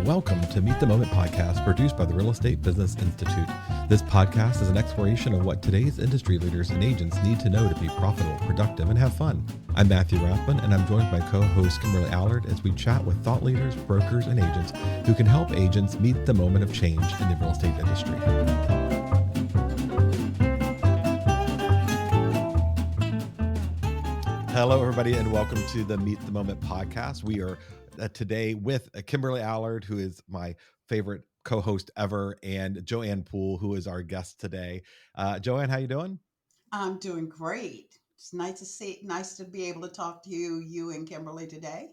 Welcome to Meet the Moment podcast, produced by the Real Estate Business Institute. This podcast is an exploration of what today's industry leaders and agents need to know to be profitable, productive, and have fun. I'm Matthew Rathman, and I'm joined by co-host Kimberly Allard as we chat with thought leaders, brokers, and agents who can help agents meet the moment of change in the real estate industry. Hello, everybody, and welcome to the Meet the Moment podcast. We are today with Kimberly Allard, who is my favorite co-host ever, and JoAnne Poole, who is our guest today. JoAnne, how you doing? I'm doing great. It's nice to be able to talk to you and Kimberly today.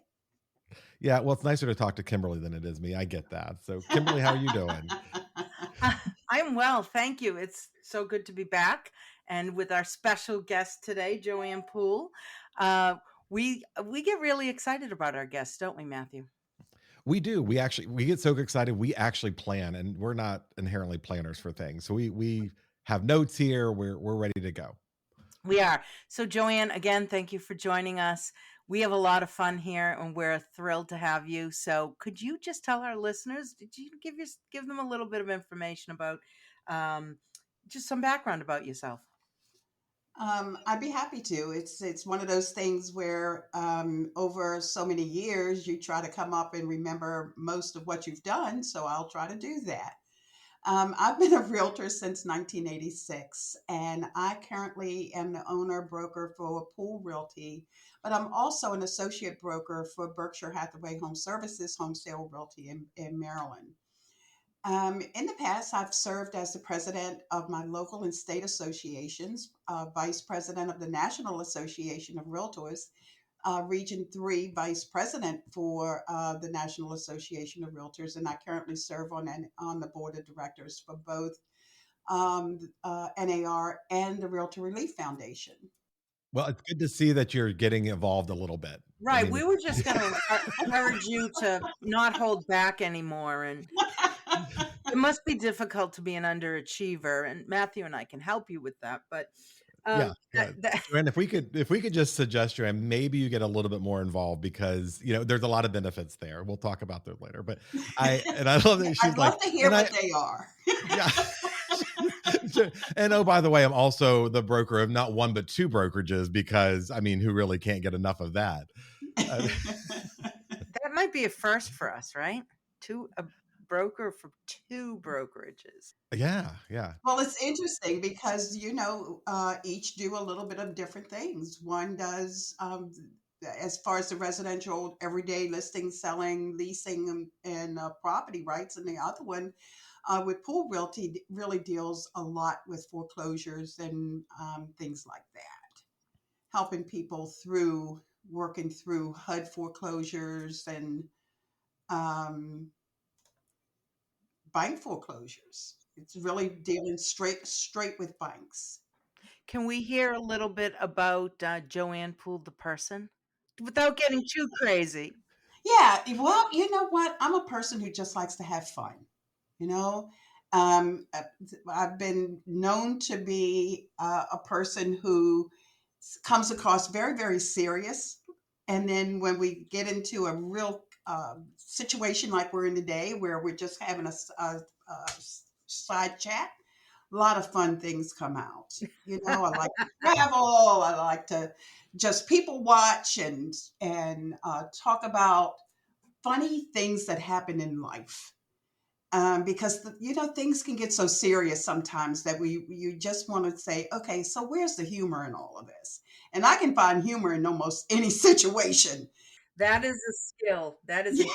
Yeah, well, it's nicer to talk to Kimberly than it is me. I get that. So, Kimberly, how are you doing? I'm well, thank you. It's so good to be back, and with our special guest today, JoAnne Poole. We get really excited about our guests, don't we, Matthew? We do. We get so excited. We actually plan, and we're not inherently planners for things. So we have notes here. We're ready to go. We are. So JoAnne, again, thank you for joining us. We have a lot of fun here, and we're thrilled to have you. So could you just tell our listeners, did you give them a little bit of information about just some background about yourself? I'd be happy to. It's one of those things where over so many years, you try to come up and remember most of what you've done. So I'll try to do that. I've been a realtor since 1986, and I currently am the owner broker for Poole Realty, but I'm also an associate broker for Berkshire Hathaway Home Services Home Sale Realty in Maryland. In the past, I've served as the president of my local and state associations, vice president of the National Association of Realtors, Region 3 vice president for the National Association of Realtors, and I currently serve on the board of directors for both NAR and the Realtor Relief Foundation. Well, it's good to see that you're getting involved a little bit. Right. We were just going to encourage you to not hold back anymore. And it must be difficult to be an underachiever. And Matthew and I can help you with that. But and if we could just suggest, JoAnne, maybe you get a little bit more involved, because there's a lot of benefits there. We'll talk about those later. But I love that she's I'd love to hear what they are. Yeah. And oh, by the way, I'm also the broker of not one but two brokerages, because who really can't get enough of that? That might be a first for us, right? A broker for two brokerages. Yeah. Well, it's interesting because each do a little bit of different things. One does as far as the residential everyday listing, selling, leasing, and property rights, and the other one with Poole Realty really deals a lot with foreclosures and things like that, helping people working through HUD foreclosures and bank foreclosures. It's really dealing straight with banks. Can we hear a little bit about JoAnne Poole, the person, without getting too crazy? Yeah, well, you know what? I'm a person who just likes to have fun. I've been known to be a person who comes across very, very serious. And then when we get into a real situation like we're in today, where we're just having a side chat, a lot of fun things come out. I like to travel. I like to just people watch and talk about funny things that happen in life. Because things can get so serious sometimes that you just want to say, okay, so where's the humor in all of this? And I can find humor in almost any situation. That is a skill. That is it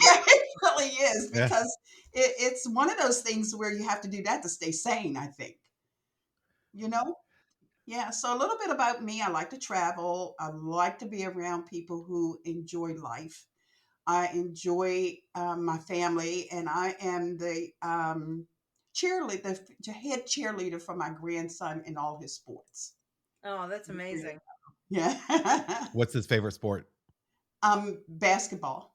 really is, because it's one of those things where you have to do that to stay sane, I think. Yeah. So a little bit about me. I like to travel. I like to be around people who enjoy life. I enjoy my family, and I am the head cheerleader for my grandson in all his sports. Oh, that's amazing. Yeah. What's his favorite sport? Basketball.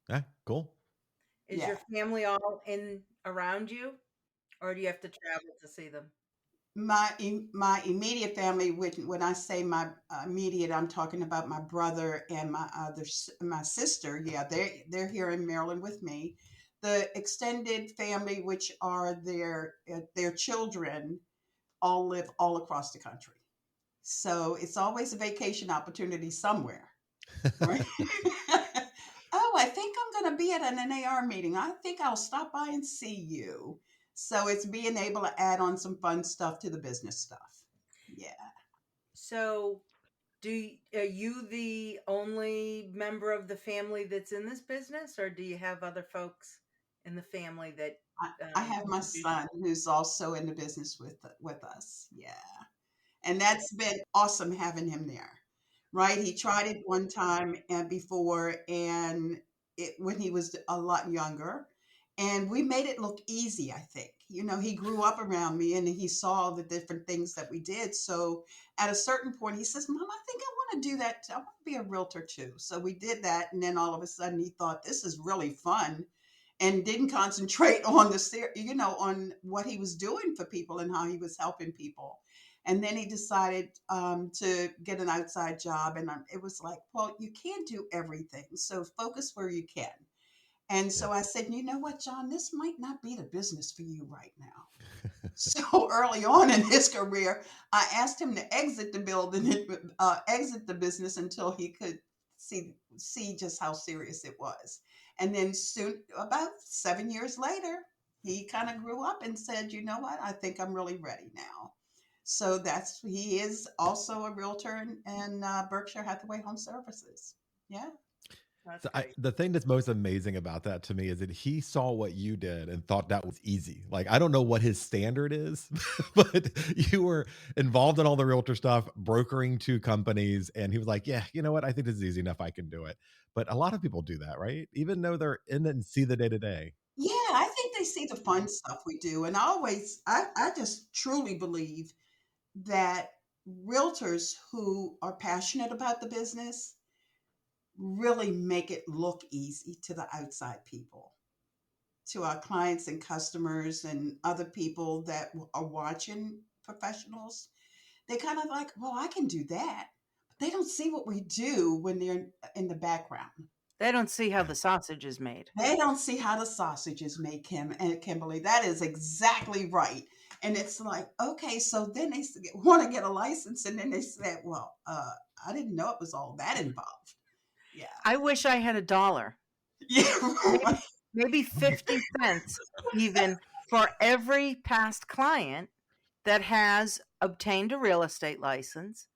Yeah, cool. Is your family all around you, or do you have to travel to see them? My immediate family, when I say my immediate, I'm talking about my brother and my sister. Yeah, they're here in Maryland with me. the extended family, which are their children, all live all across the country. So it's always a vacation opportunity somewhere, right? Oh, I think I'm going to be at an NAR meeting. I think I'll stop by and see you. So it's being able to add on some fun stuff to the business stuff. Yeah. So, are you the only member of the family that's in this business, or do you have other folks in the family that I have my do? son who's also in the business with us. Yeah. And that's been awesome having him there, right? He tried it one time and before, and when he was a lot younger, and we made it look easy. I think, he grew up around me and he saw the different things that we did. So at a certain point, he says, "Mom, I think I want to do that. I want to be a realtor too." So we did that, and then all of a sudden, he thought this is really fun, and didn't concentrate on on what he was doing for people and how he was helping people. And then he decided to get an outside job. And it was like, well, you can't do everything. So focus where you can. And Yeah. so I said, you know what, John, this might not be the business for you right now. So early on in his career, I asked him to exit the building, exit the business until he could see just how serious it was. And then soon, about 7 years later, he kind of grew up and said, you know what, I think I'm really ready now. So he is also a realtor in Berkshire Hathaway Home Services. Yeah. That's So great. the thing that's most amazing about that to me is that he saw what you did and thought that was easy. Like, I don't know what his standard is, but you were involved in all the realtor stuff, brokering two companies. And he was like, yeah, you know what? I think this is easy enough. I can do it. But a lot of people do that, right? Even though they're in it and see the day to day. Yeah, I think they see the fun stuff we do. And I just truly believe that realtors who are passionate about the business really make it look easy to the outside people, to our clients and customers and other people that are watching professionals. They kind of like, well, I can do that. But they don't see what we do when they're in the background. They don't see how Yeah. the sausage is made. They don't see how the sausage is made, Kim and Kimberly. That is exactly right. And it's like, okay, so then they want to get a license, and then they said, well, I didn't know it was all that involved. Yeah. I wish I had $1. Yeah. Maybe, maybe 50 cents even for every past client that has obtained a real estate license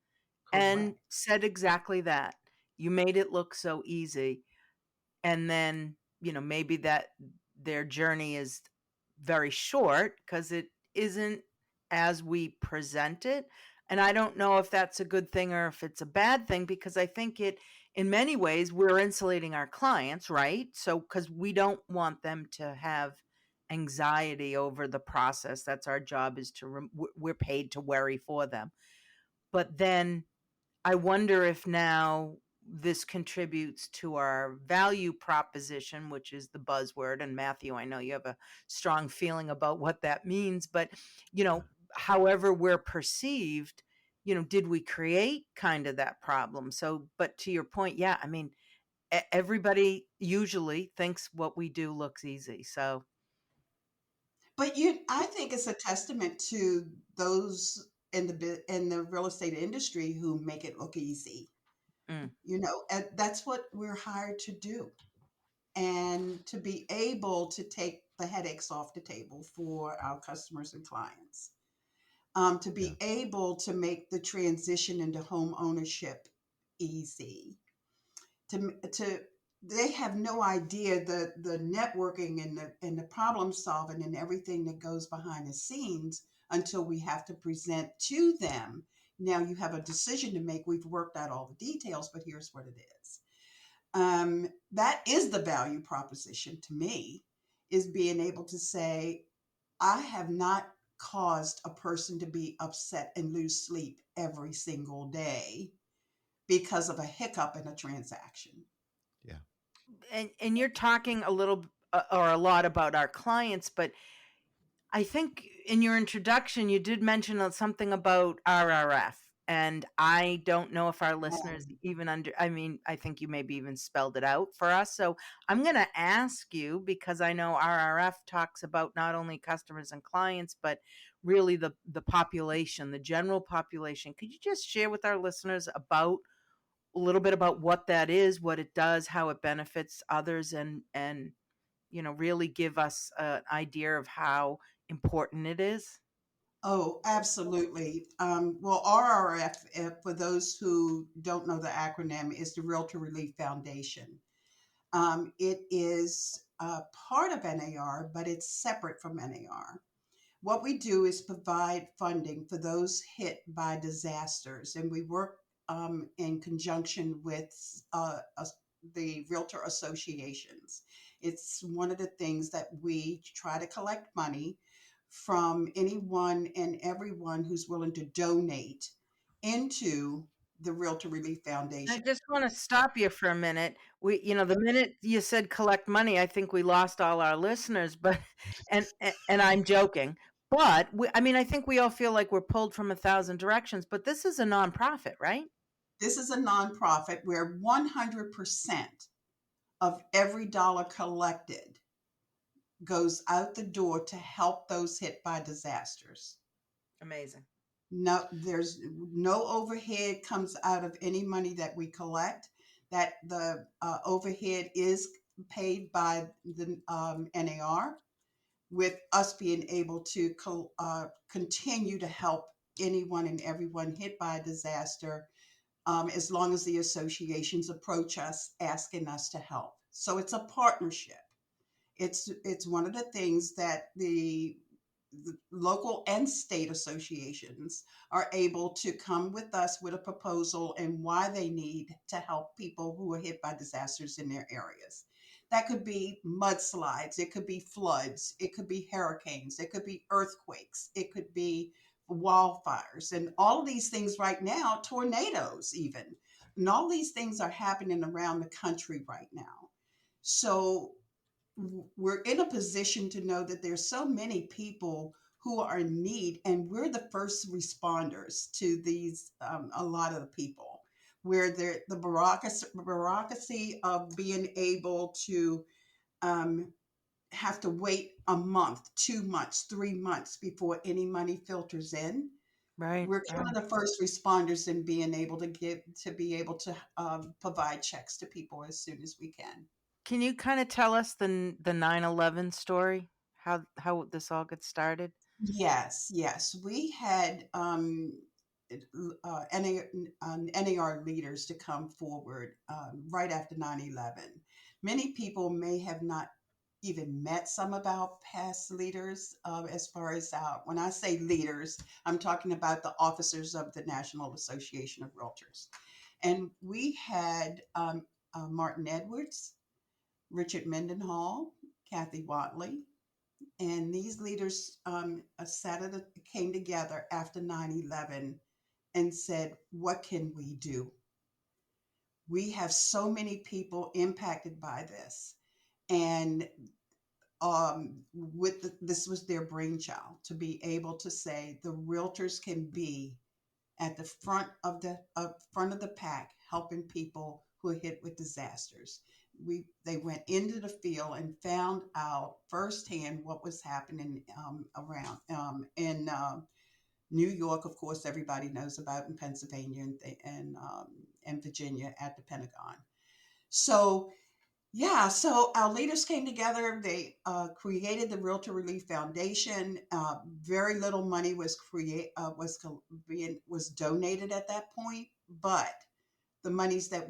and Correct. said exactly that. You made it look so easy. And then, maybe that their journey is very short because it isn't as we present it. And I don't know if that's a good thing or if it's a bad thing, because I think in many ways, we're insulating our clients, right? So, because we don't want them to have anxiety over the process. That's our job, is we're paid to worry for them. But then I wonder if now this contributes to our value proposition, which is the buzzword. And Matthew, I know you have a strong feeling about what that means, but, however we're perceived, did we create kind of that problem? So, but to your point, yeah, I mean, everybody usually thinks what we do looks easy. So, But I think it's a testament to those in the real estate industry who make it look easy. mm, And that's what we're hired to do, and to be able to take the headaches off the table for our customers and clients, to Yeah. be able to make the transition into home ownership easy, to they have no idea the networking and the problem solving and everything that goes behind the scenes until we have to present to them. Now you have a decision to make. We've worked out all the details, but here's what it is. That is the value proposition to me, is being able to say, I have not caused a person to be upset and lose sleep every single day because of a hiccup in a transaction. Yeah. and you're talking a little or a lot about our clients, but I think in your introduction, you did mention something about RRF. and I don't know if our listeners even I think you maybe even spelled it out for us. So I'm going to ask you, because I know RRF talks about not only customers and clients, but really the population, the general population. Could you just share with our listeners about a little bit about what that is, what it does, how it benefits others, and really give us an idea of how important it is? Oh, absolutely. Well, RRF, for those who don't know the acronym, is the Realtor Relief Foundation. It is part of NAR, but it's separate from NAR. What we do is provide funding for those hit by disasters, and we work in conjunction with the realtor associations. It's one of the things that we try to collect money from anyone and everyone who's willing to donate into the Realtor Relief I Foundation. just want to stop you for a minute. The minute you said collect money, I think we lost all our listeners. But and I'm joking. But I think we all feel like we're pulled from a thousand directions. But this is a nonprofit, right? This is a nonprofit where 100% of every dollar collected goes out the door to help those hit by disasters. Amazing. No, there's no overhead comes out of any money that we collect. That the overhead is paid by the NAR, with us being able to continue to help anyone and everyone hit by a disaster, as long as the associations approach us asking us to help. So it's a partnership. It's one of the things that the local and state associations are able to come with us with a proposal and why they need to help people who are hit by disasters in their areas. That could be mudslides, it could be floods, it could be hurricanes, it could be earthquakes, it could be wildfires, and all of these things right now, tornadoes even. And all these things are happening around the country right now. So we're in a position to know that there's so many people who are in need, and we're the first responders to these, a lot of the people, where the bureaucracy of being able to um, have to wait a month, 2 months, 3 months before any money filters in. Right. We're kind of the first responders in being able to be able to provide checks to people as soon as we can. Can you kind of tell us the 9/11 story? How this all got started? Yes, yes. We had NA, NAR leaders to come forward right after 9/11. Many people may have not even met some of our past leaders, as far as when I say leaders, I'm talking about the officers of the National Association of Realtors. And we had Martin Edwards, Richard Mendenhall, Kathy Watley, and these leaders came together after 9/11 and said, what can we do? We have so many people impacted by this. And this was their brainchild, to be able to say the realtors can be at the front of the pack, helping people who are hit with disasters. They went into the field and found out firsthand what was happening around in New York. Of course, everybody knows about, in Pennsylvania and Virginia at the Pentagon. So yeah, so our leaders came together. They created the Realtor Relief Foundation. Very little money was donated at that point, but the monies that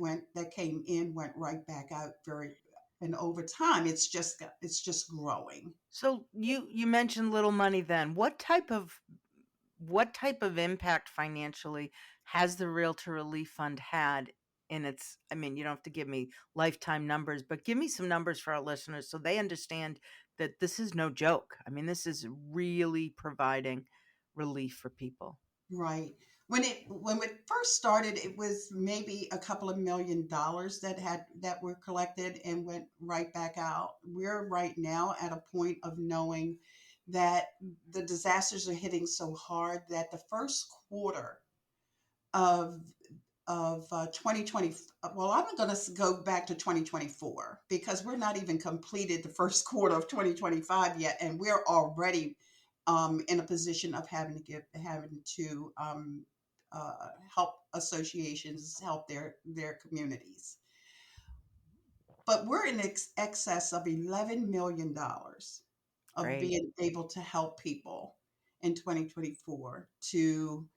came in went right back out. And over time, it's just growing. So you mentioned little money then. What type of impact financially has the Realtor Relief Fund had in its, you don't have to give me lifetime numbers, but give me some numbers for our listeners so they understand that this is no joke. This is really providing relief for people. Right. When it first started, it was maybe a couple of $1 million that were collected and went right back out. We're right now at a point of knowing that the disasters are hitting so hard that the first quarter of 2020. Well, I'm going to go back to 2024 because we're not even completed the first quarter of 2025 yet, and we're already in a position of having to help associations help their communities. But we're in excess of $11 million of Great. being able to help people in 2024 to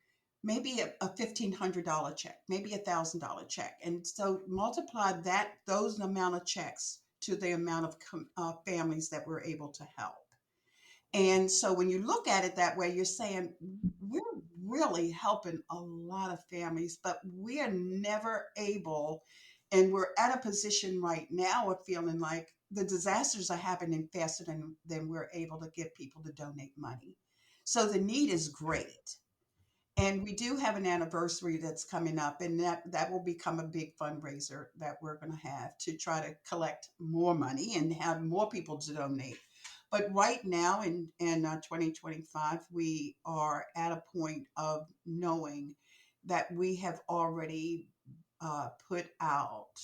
maybe a $1,500 check, maybe $1,000 check. And so multiply those amount of checks to the amount of families that we're able to help. And so when you look at it that way, you're saying we're really helping a lot of families, but we are never able, and we're at a position right now of feeling like the disasters are happening faster than we're able to get people to donate money. So the need is great. And we do have an anniversary that's coming up, and that will become a big fundraiser that we're going to have to try to collect more money and have more people to donate. But right now in 2025, we are at a point of knowing that we have already put out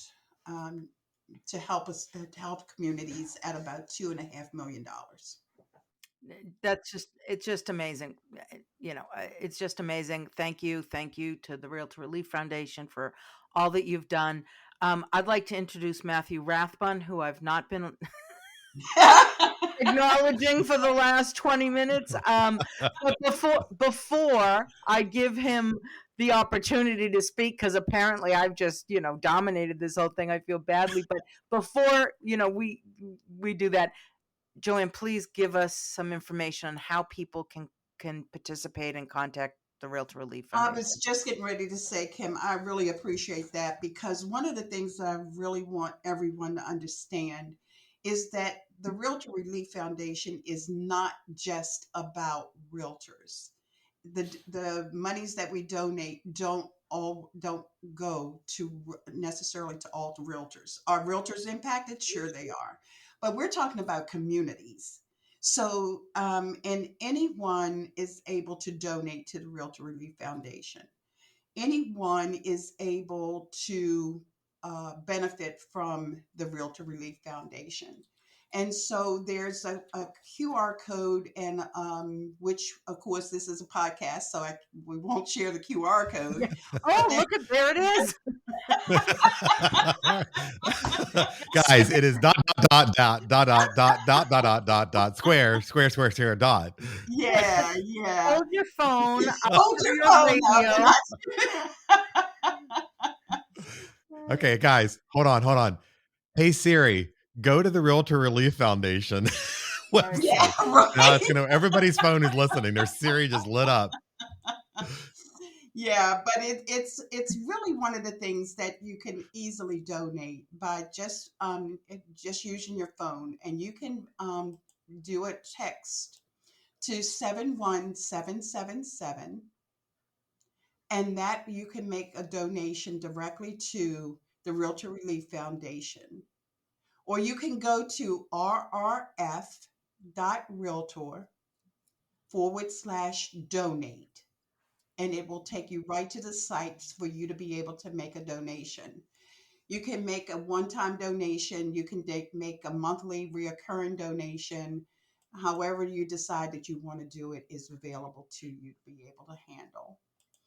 to help communities at about $2.5 million. It's just amazing. It's just amazing. Thank you to the Realtor Relief Foundation for all that you've done. I'd like to introduce Matthew Rathbun, who I've not been acknowledging for the last 20 minutes. But before I give him the opportunity to speak, because apparently I've just dominated this whole thing, I feel badly. But before we do that, JoAnne, please give us some information on how people can participate and contact the Realtor Relief I Foundation. was just getting ready to say, Kim, I really appreciate that because one of the things that I really want everyone to understand is that the Realtor Relief Foundation is not just about realtors. The monies that we donate don't go to necessarily to all the realtors. Are realtors impacted? Sure they are. But we're talking about communities. So, and anyone is able to donate to the Realtor Relief Foundation. Anyone is able to benefit from the Realtor Relief Foundation. And so there's a QR code, and which, of course, this is a podcast, so we won't share the QR code. Oh, look at there it is. Guys, it is dot square dot. Yeah. Hold your phone. Hold your phone up. Okay, guys, hold on. Hey Siri, go to the Realtor Relief Foundation website. Yeah, right. Now it's everybody's phone is listening. Their Siri just lit up. Yeah, but it's really one of the things that you can easily donate by just using your phone, and you can do a text to 71777, and that you can make a donation directly to the Realtor Relief Foundation, or you can go to rrf.realtor/donate. And it will take you right to the sites for you to be able to make a donation. You can make a one-time donation. You can make a monthly reoccurring donation. However you decide that you want to do it is available to you to be able to handle.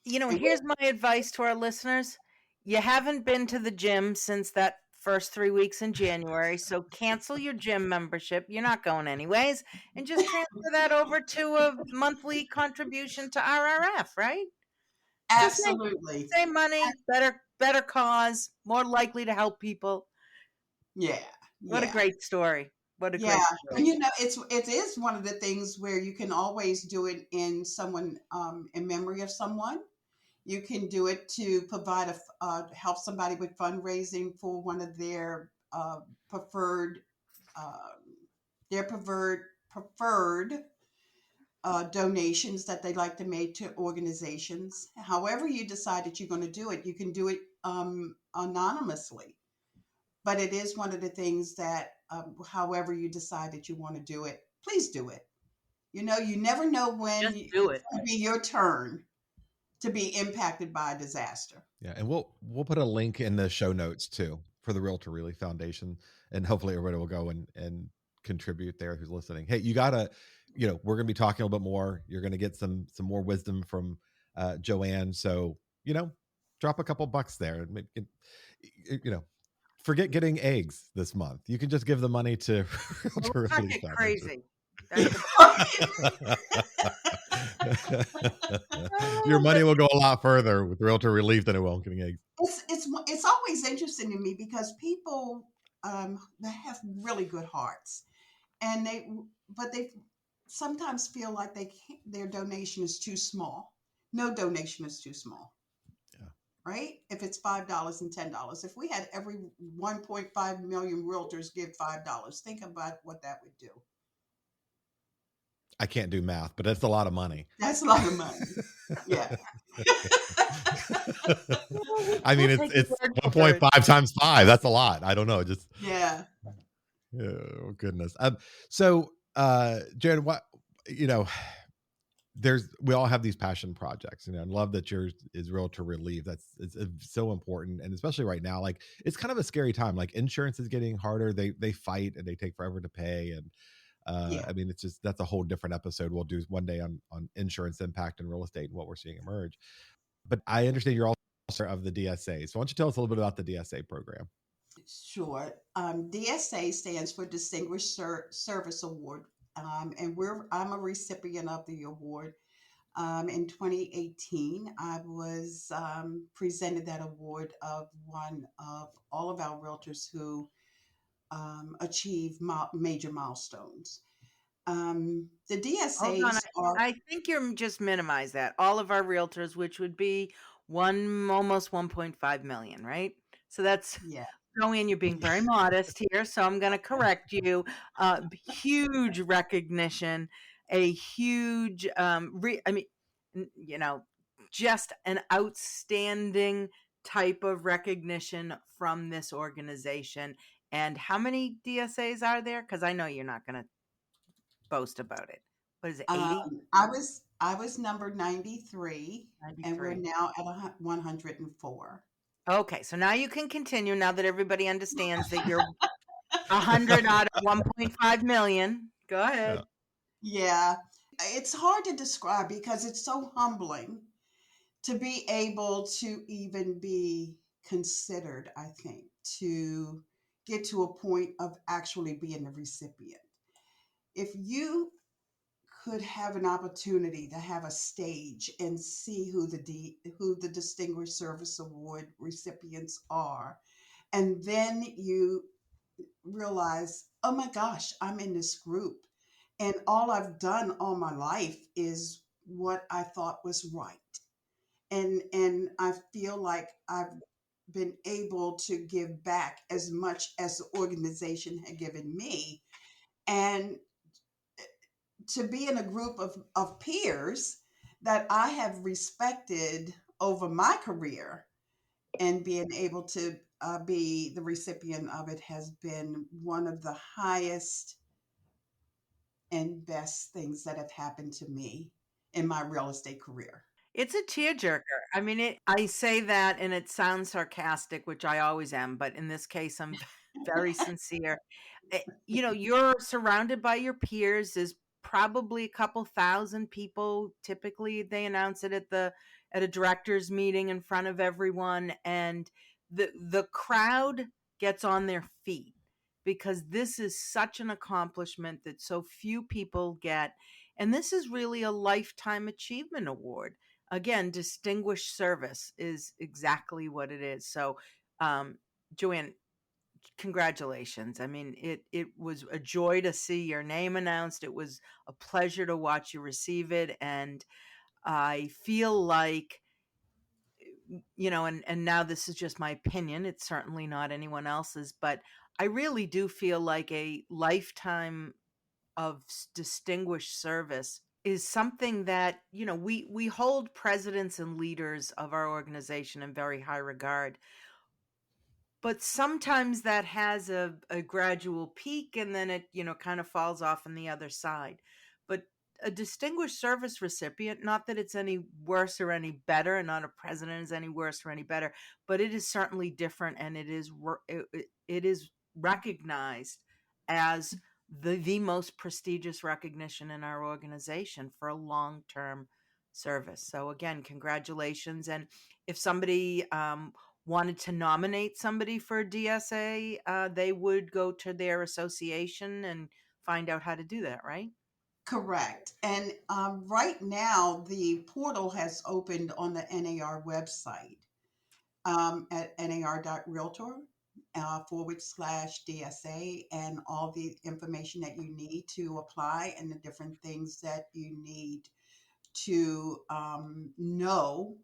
Here's my advice to our listeners. You haven't been to the gym since that first 3 weeks in January, so cancel your gym membership. You're not going anyways, and just transfer that over to a monthly contribution to RRF, right? Absolutely. Same money, better cause, more likely to help people. Yeah. What a great story. What a great story. And it is one of the things where you can always do it in memory of someone. You can do it to provide help somebody with fundraising for one of their preferred donations that they like to make to organizations. However you decide that you're going to do it, you can do it anonymously. But it is one of the things that, however you decide that you want to do it, please do it. You never know when Just do it. It's going to be your turn to be impacted by a disaster. Yeah, and we'll put a link in the show notes too for the Realtor Relief Foundation, and hopefully everybody will go and contribute there who's listening. Hey, you gotta, we're gonna be talking a little bit more. You're gonna get some more wisdom from JoAnne. So drop a couple bucks there, and forget getting eggs this month. You can just give the money to Realtor Let's not Relief get Foundation. crazy. Your money will go a lot further with Realtor Relief than it will getting eggs. It's always interesting to me because people that have really good hearts, and they sometimes feel like their donation is too small. No donation is too small. Yeah. Right? If it's $5 and $10, if we had every 1.5 million realtors give $5, think about what that would do. I can't do math, but that's a lot of money. That's a lot of money. Yeah. I mean, it's 1.5 times 5. That's a lot. I don't know. Just yeah. Oh goodness. So, Jared, what we all have these passion projects, and love that yours is Realtor Relief. It's so important, and especially right now, like it's kind of a scary time. Like insurance is getting harder. They fight and they take forever to pay, and I mean, it's just that's a whole different episode we'll do one day on insurance impact in real estate and what we're seeing emerge. But I understand you're also of the DSA, so why don't you tell us a little bit about the DSA program? Sure. DSA stands for Distinguished Service Award, and I'm a recipient of the award. In 2018, I was presented that award of one of all of our realtors who achieve major milestones. The Hold on. DSAs are I think you're just minimize that. All of our realtors, which would be almost 1.5 million, right? So that's JoAnne, you're being very modest here, so I'm going to correct you. Huge recognition, a huge, just an outstanding type of recognition from this organization. And how many DSAs are there? Because I know you're not going to boast about it. What is it, 80? I was number 93, and we're now at 104. Okay, so now you can continue now that everybody understands that you're 100 out of 1.5 million. Go ahead. Yeah. It's hard to describe because it's so humbling to be able to even be considered, I think, to get to a point of actually being the recipient. If you could have an opportunity to have a stage and see who the Distinguished Service Award recipients are, and then you realize, oh my gosh, I'm in this group, and all I've done all my life is what I thought was right, and I feel like I've been able to give back as much as the organization had given me, and to be in a group of peers that I have respected over my career, and being able to be the recipient of it has been one of the highest and best things that have happened to me in my real estate career. It's a tearjerker. I mean, I say that and it sounds sarcastic, which I always am, but in this case, I'm very sincere. You're surrounded by your peers. There's probably a couple thousand people. Typically, they announce it at a directors meeting in front of everyone, and the crowd gets on their feet because this is such an accomplishment that so few people get, and this is really a lifetime achievement award. Again, distinguished service is exactly what it is. So, JoAnne, congratulations. I mean, it was a joy to see your name announced. It was a pleasure to watch you receive it. And I feel like, and now this is just my opinion. It's certainly not anyone else's, but I really do feel like a lifetime of distinguished service is something that, we hold presidents and leaders of our organization in very high regard. But sometimes that has a gradual peak and then it, kind of falls off on the other side. But a distinguished service recipient, not that it's any worse or any better, and not a president is any worse or any better, but it is certainly different, and it is recognized as the most prestigious recognition in our organization for a long-term service. So again, congratulations. And if somebody wanted to nominate somebody for a DSA, they would go to their association and find out how to do that, right? Correct. And right now, the portal has opened on the NAR website at nar.realtor /DSA, and all the information that you need to apply and the different things that you need to know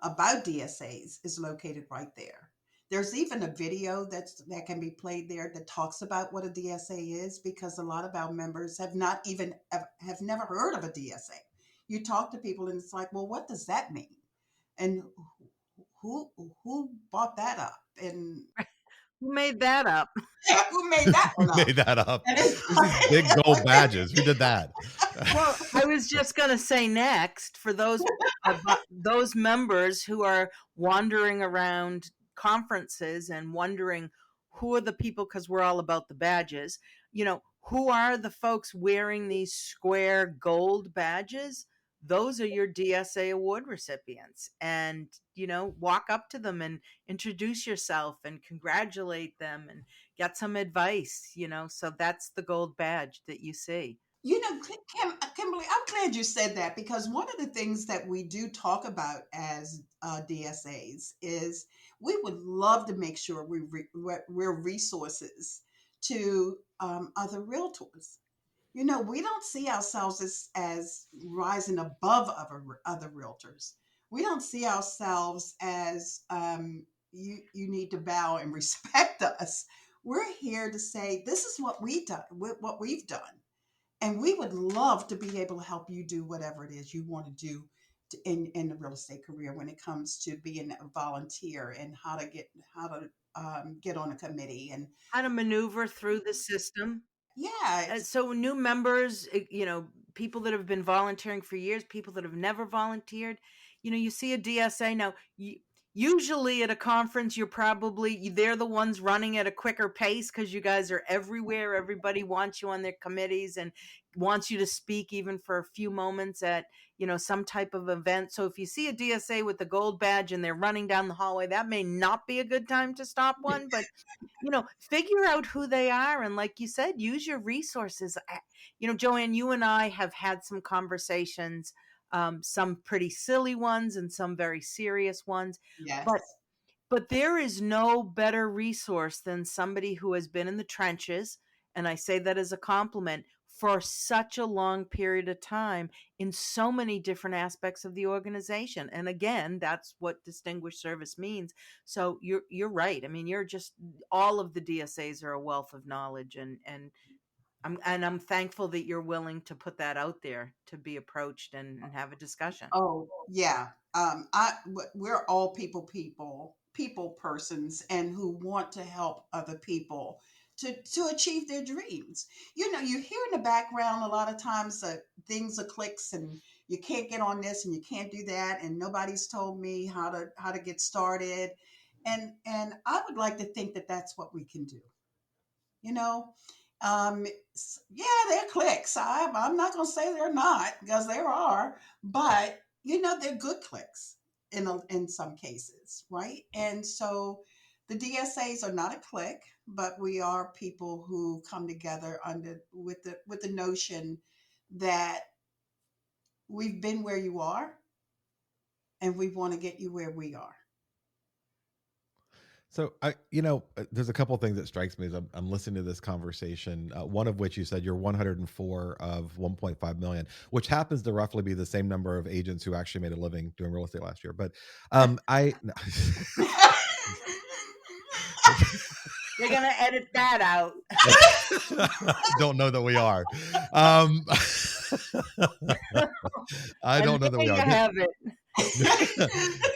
about DSAs is located right there. There's even a video that can be played there that talks about what a DSA is, because a lot of our members have never heard of a DSA. You talk to people and it's like, well, what does that mean? And who brought that up? And who made that up? Who made that one up? Made that up. These big gold badges. Who did that? Well, I was just going to say next, for those members who are wandering around conferences and wondering who are the people, because we're all about the badges, who are the folks wearing these square gold badges? Those are your DSA award recipients. And, walk up to them and introduce yourself and congratulate them and get some advice, so that's the gold badge that you see. Kimberly, I'm glad you said that, because one of the things that we do talk about as DSAs is we would love to make sure we're resources to other realtors. We don't see ourselves as rising above other realtors. We don't see ourselves as you need to bow and respect us. We're here to say, this is what we've done. And we would love to be able to help you do whatever it is you want to do in the real estate career when it comes to being a volunteer, and how to get on a committee and how to maneuver through the system. Yeah. So new members, people that have been volunteering for years, people that have never volunteered, you see a DSA now. Usually at a conference, they're the ones running at a quicker pace because you guys are everywhere. Everybody wants you on their committees and wants you to speak even for a few moments at, some type of event. So if you see a DSA with the gold badge and they're running down the hallway, that may not be a good time to stop one, but, figure out who they are. And like you said, use your resources. JoAnne, you and I have had some conversations, some pretty silly ones and some very serious ones. Yes. But there is no better resource than somebody who has been in the trenches, and I say that as a compliment, for such a long period of time in so many different aspects of the organization. And again, that's what distinguished service means. So you're right. I mean, all of the DSAs are a wealth of knowledge, and I'm thankful that you're willing to put that out there to be approached and have a discussion. Oh yeah. We're all people persons, and who want to help other people to achieve their dreams. You hear in the background a lot of times things are clicks, and you can't get on this and you can't do that, and nobody's told me how to get started. And I would like to think that that's what we can do. Yeah, they're clicks. I'm not going to say they're not, because there are, but they're good clicks in some cases, right? And so the DSAs are not a clique, but we are people who come together with the notion that we've been where you are, and we want to get you where we are. So there's a couple of things that strikes me as I'm listening to this conversation. One of which you said you're 104 of 1.5 million, which happens to roughly be the same number of agents who actually made a living doing real estate last year. But You're going to edit that out. Don't know that we are. I don't know that we are. Have it.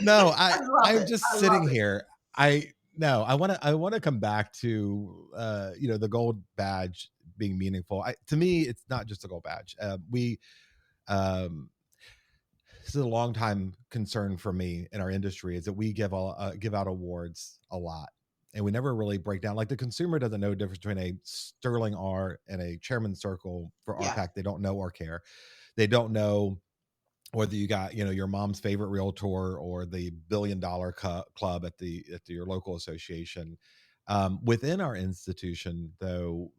No, I'm just sitting here. I want to come back to the gold badge being meaningful. To me, it's not just a gold badge. Um, this is a long time concern for me in our industry, is that we give out awards a lot, and we never really break down. Like, the consumer doesn't know the difference between a Sterling R and a Chairman's Circle for Yeah. RPAC. They don't know or care. They don't know whether you got, your mom's favorite realtor or the $1 billion club at your local association. Within our institution, though,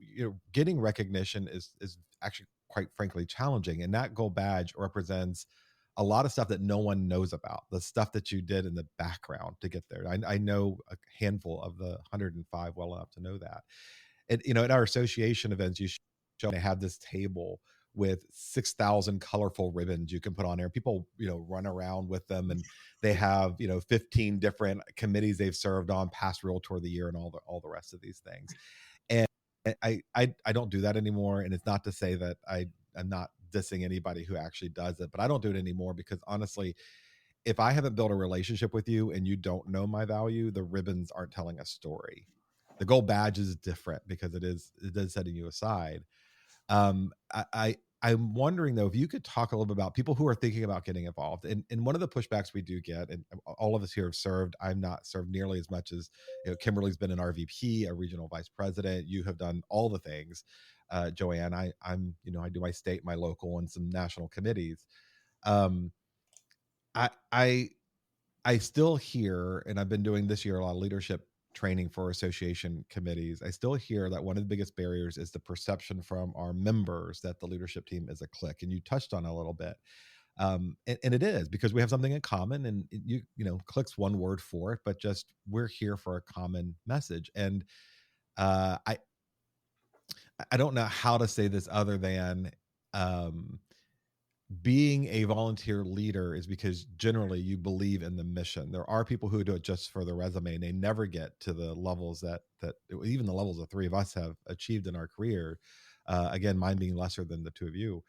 getting recognition is actually quite frankly challenging, and that gold badge represents a lot of stuff that no one knows about, the stuff that you did in the background to get there. I know a handful of the 105 well enough to know that. And at our association events, you show they have this table with 6,000 colorful ribbons you can put on there. People, run around with them, and they have, 15 different committees they've served on, past Realtor of the Year, and all the rest of these things. And I don't do that anymore. And it's not to say that I'm not dissing anybody who actually does it, but I don't do it anymore because, honestly, if I haven't built a relationship with you and you don't know my value, the ribbons aren't telling a story. The gold badge is different because it is setting you aside. I'm wondering, though, if you could talk a little bit about people who are thinking about getting involved. And one of the pushbacks we do get, and all of us here have served, I'm not served nearly as much as, Kimberly's been an RVP, a regional vice president. You have done all the things. JoAnne, I'm I do my state, my local, and some national committees. I still hear, and I've been doing this year a lot of leadership training for association committees. I still hear that one of the biggest barriers is the perception from our members that the leadership team is a clique, and you touched on it a little bit. And it is, because we have something in common, and clique's one word for it, but just we're here for a common message. And I don't know how to say this other than being a volunteer leader is because generally you believe in the mission. There are people who do it just for the resume, and they never get to the levels that even the levels the three of us have achieved in our career. Again, mine being lesser than the two of you.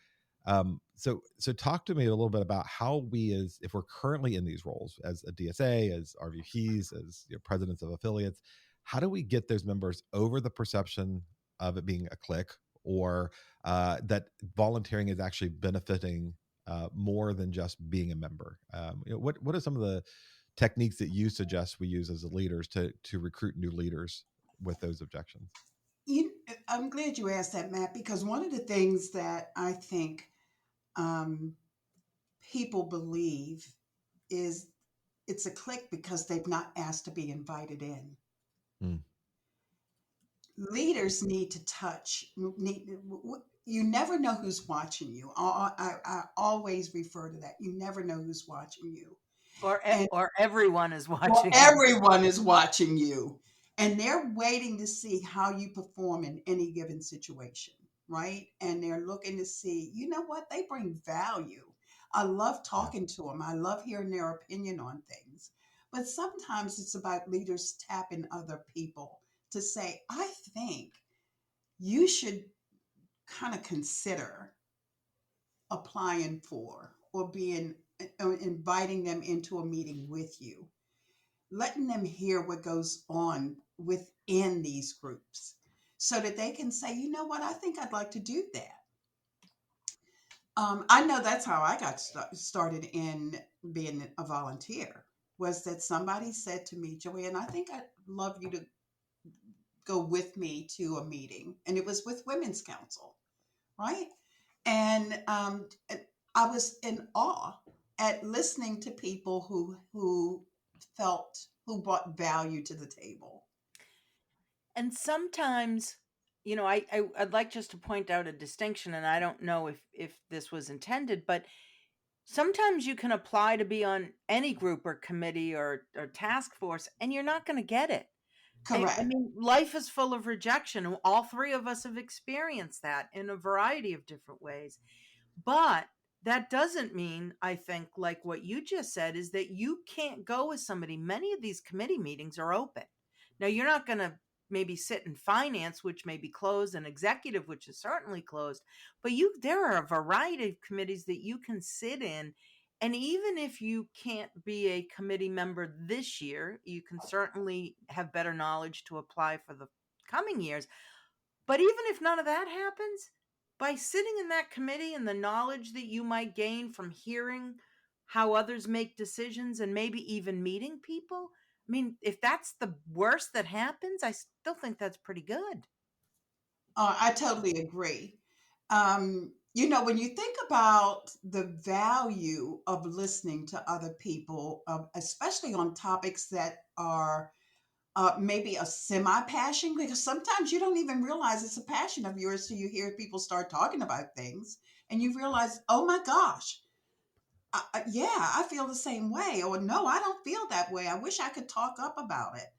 So talk to me a little bit about how if we're currently in these roles as a DSA, as RVPs, as presidents of affiliates, how do we get those members over the perception of it being a clique, or that volunteering is actually benefiting more than just being a member? What are some of the techniques that you suggest we use as leaders to recruit new leaders with those objections? I'm glad you asked that, Matt, because one of the things that I think people believe is it's a clique because they've not asked to be invited in. Mm. Leaders need to you never know who's watching you. I always refer to that. You never know who's watching you. Or everyone is watching. Well, everyone is watching you. And they're waiting to see how you perform in any given situation, right? And they're looking to see, what? They bring value. I love talking to them. I love hearing their opinion on things. But sometimes it's about leaders tapping other people to say, I think you should kind of consider applying for or inviting them into a meeting with you, letting them hear what goes on within these groups so that they can say, you know what, I think I'd like to do that. I know that's how I got started in being a volunteer, was that somebody said to me, JoAnne, I think I'd love you to go with me to a meeting. And it was with Women's Council, right? And I was in awe at listening to people who brought value to the table. And sometimes, I'd like just to point out a distinction, and I don't know if this was intended, but sometimes you can apply to be on any group or committee or task force, and you're not going to get it. Correct. I mean, life is full of rejection. All three of us have experienced that in a variety of different ways. But that doesn't mean, I think, like what you just said, is that you can't go with somebody. Many of these committee meetings are open. Now, you're not going to maybe sit in finance, which may be closed, and executive, which is certainly closed. But there are a variety of committees that you can sit in. And even if you can't be a committee member this year, you can certainly have better knowledge to apply for the coming years. But even if none of that happens, by sitting in that committee and the knowledge that you might gain from hearing how others make decisions and maybe even meeting people, I mean, if that's the worst that happens, I still think that's pretty good. I totally agree. When you think about the value of listening to other people, especially on topics that are maybe a semi passion, because sometimes you don't even realize it's a passion of yours till you hear people start talking about things and you realize, oh my gosh, yeah, I feel the same way. Or no, I don't feel that way. I wish I could talk up about it.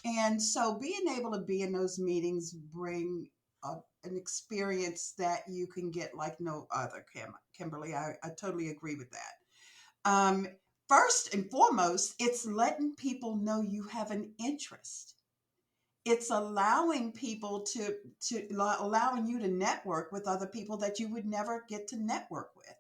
And so being able to be in those meetings bring an experience that you can get like no other, Kimberly. I totally agree with that. First and foremost, it's letting people know you have an interest. It's allowing people allowing you to network with other people that you would never get to network with.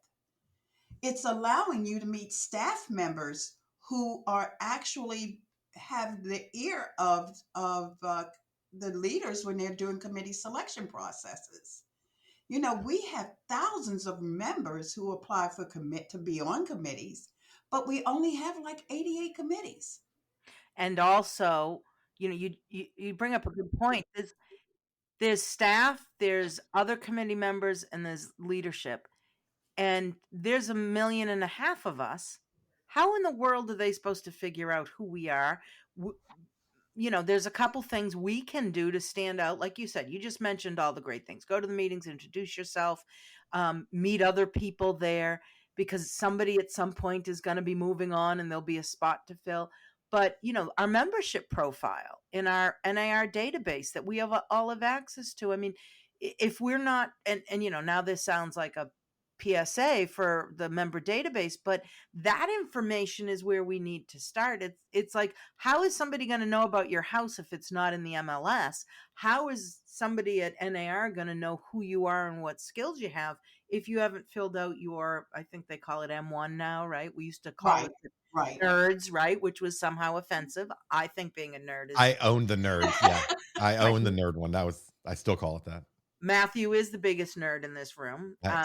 It's allowing you to meet staff members who are actually have the ear of the leaders when they're doing committee selection processes. We have thousands of members who apply for commit to be on committees, but we only have like 88 committees. And also, you bring up a good point. There's staff, there's other committee members, and there's leadership. And there's 1.5 million of us. How in the world are they supposed to figure out who we are? There's a couple things we can do to stand out. Like you said, you just mentioned all the great things. Go to the meetings, introduce yourself, meet other people there, because somebody at some point is going to be moving on and there'll be a spot to fill. But, our membership profile in our NAR database that we all have access to. I mean, if we're not, and now this sounds like a PSA for the member database, but that information is where we need to start. It's like, how is somebody going to know about your house if it's not in the MLS? How is somebody at NAR going to know who you are and what skills you have if you haven't filled out your, I think they call it M1 now, right? We used to call Right, it right. nerds, right? Which was somehow offensive. I think being a nerd is I own the nerds. Yeah. I right. own the nerd one. I still call it that. Matthew is the biggest nerd in this room. We I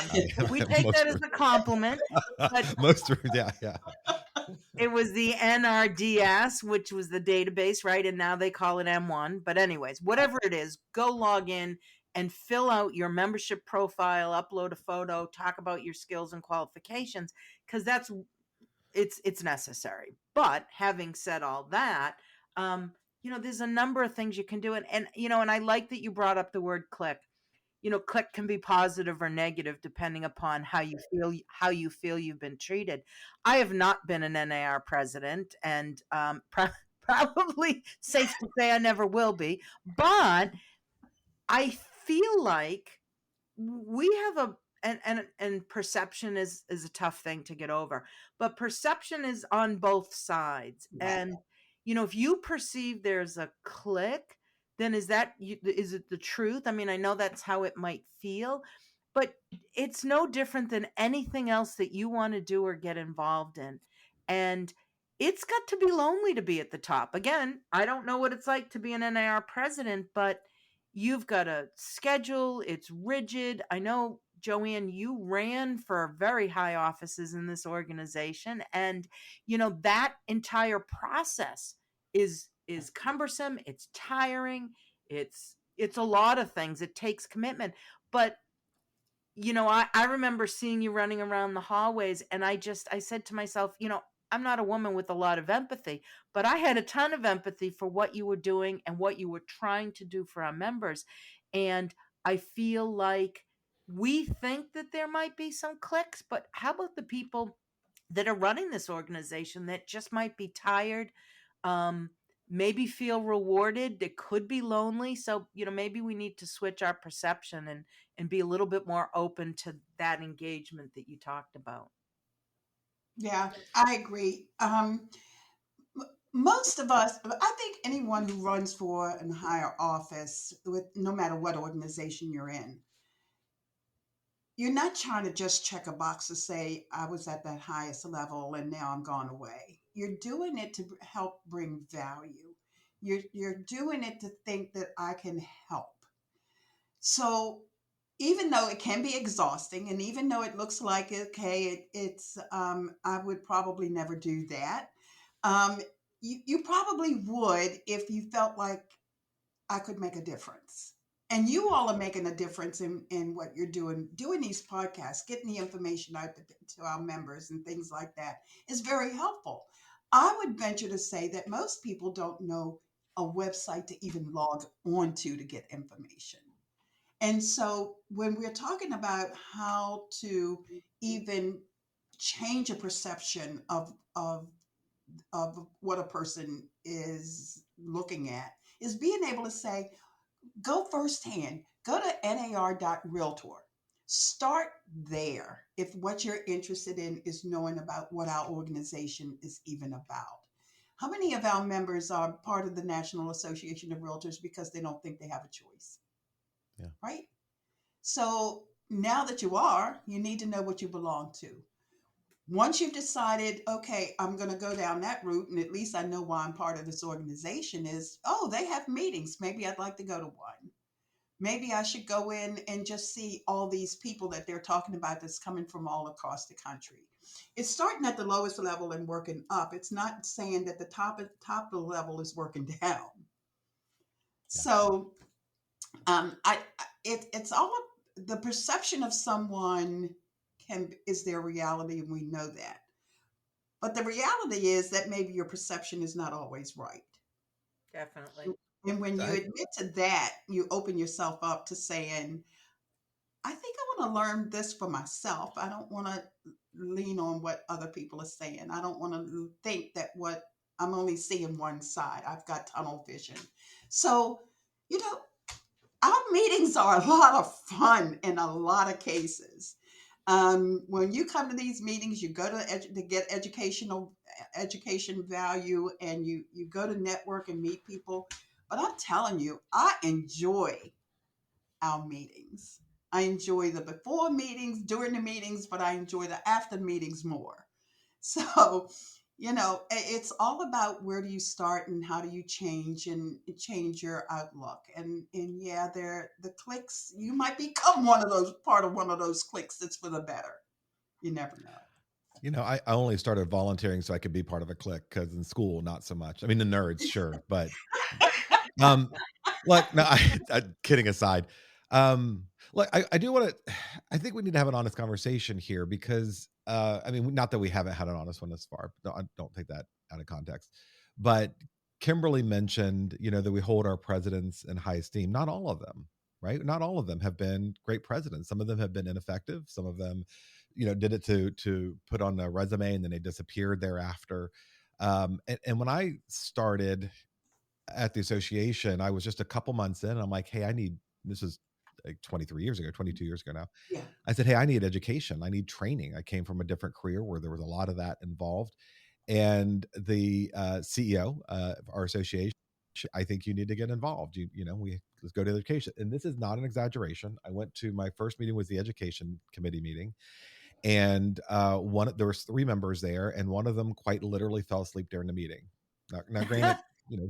take that as a compliment, but most rooms, yeah. it was the NRDS, which was the database, right? And now they call it M1. But anyways, whatever it is, go log in and fill out your membership profile, upload a photo, talk about your skills and qualifications, because it's necessary. But having said all that, there's a number of things you can do. And I like that you brought up the word click. Click can be positive or negative depending upon how you feel you've been treated. I have not been an NAR president, and probably safe to say I never will be. But I feel like we have and perception is a tough thing to get over, but perception is on both sides. Right. And if you perceive there's a click, then is it the truth? I mean, I know that's how it might feel, but it's no different than anything else that you want to do or get involved in. And it's got to be lonely to be at the top. Again, I don't know what it's like to be an NAR president, but you've got a schedule. It's rigid. I know, JoAnne, you ran for very high offices in this organization. And, that entire process is cumbersome. It's tiring. It's a lot of things. It takes commitment. But, I remember seeing you running around the hallways, and I said to myself, I'm not a woman with a lot of empathy, but I had a ton of empathy for what you were doing and what you were trying to do for our members. And I feel like we think that there might be some clicks, but how about the people that are running this organization that just might be tired, um, maybe feel rewarded? It could be lonely. So, maybe we need to switch our perception and be a little bit more open to that engagement that you talked about. Yeah, I agree. Most of us, I think anyone who runs for a higher office, with no matter what organization you're not trying to just check a box to say I was at that highest level and now I'm gone away. You're doing it to help bring value. You're doing it to think that I can help. So even though it can be exhausting, and even though it looks like, okay, it's I would probably never do that. Um, you probably would if you felt like I could make a difference. And you all are making a difference in what you're doing these podcasts, getting the information out to our members and things like that is very helpful. I would venture to say that most people don't know a website to even log onto to get information. And so when we're talking about how to even change a perception of what a person is looking at, is being able to say, go firsthand, go to nar.realtor. Start there if what you're interested in is knowing about what our organization is even about. How many of our members are part of the National Association of Realtors because they don't think they have a choice? Yeah. Right? So now that you are, you need to know what you belong to. Once you've decided, okay, I'm going to go down that route, and at least I know why I'm part of this organization, is, oh, they have meetings. Maybe I'd like to go to one. Maybe I should go in and just see all these people that they're talking about that's coming from all across the country. It's starting at the lowest level and working up. It's not saying that the top of the level is working down. Yeah. So it's all the perception of someone is their reality, and we know that. But the reality is that maybe your perception is not always right. Definitely. And when you I, admit to that, you open yourself up to saying, I think I want to learn this for myself. I don't want to lean on what other people are saying. I don't want to think that what I'm only seeing one side. I've got tunnel vision. So, you know, our meetings are a lot of fun in a lot of cases. When you come to these meetings, you go to get education value, and you go to network and meet people. But I'm telling you, I enjoy our meetings. I enjoy the before meetings, during the meetings, but I enjoy the after meetings more. So, it's all about where do you start and how do you change your outlook. And yeah, the clicks, you might become part of one of those clicks that's for the better. You never know. I only started volunteering so I could be part of a clique, because in school, not so much. I mean, the nerds, sure, but um, look, no, kidding aside, look, I do want to. I think we need to have an honest conversation here, because I mean, not that we haven't had an honest one this far. Don't take that out of context. But Kimberly mentioned, that we hold our presidents in high esteem. Not all of them, right? Not all of them have been great presidents. Some of them have been ineffective. Some of them, did it to put on a resume and then they disappeared thereafter. And when I started at the association, I was just a couple months in, and I'm like, hey, this is like 23 years ago, 22 years ago now. Yeah. I said, hey, I need education. I need training. I came from a different career where there was a lot of that involved. And the CEO of our association, I think you need to get involved. Let's go to education. And this is not an exaggeration. I went to my first meeting was the education committee meeting. And there was 3 members there, and one of them quite literally fell asleep during the meeting. Now granted,